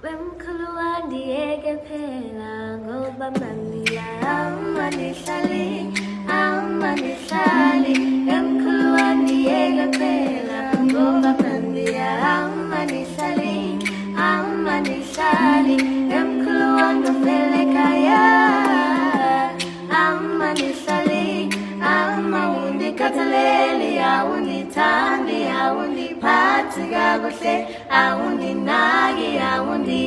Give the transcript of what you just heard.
Wemkhuluwandi yeke phela ngoba mamila amanihlali amanihlali Wemkhuluwandi yeke phela ngoba mamila amanihlali amanihlali Wemkhuluwandi vele kaya amanihlali amawundi kathaleli awundithandi awundiphathi kakuhle awundinaki awundi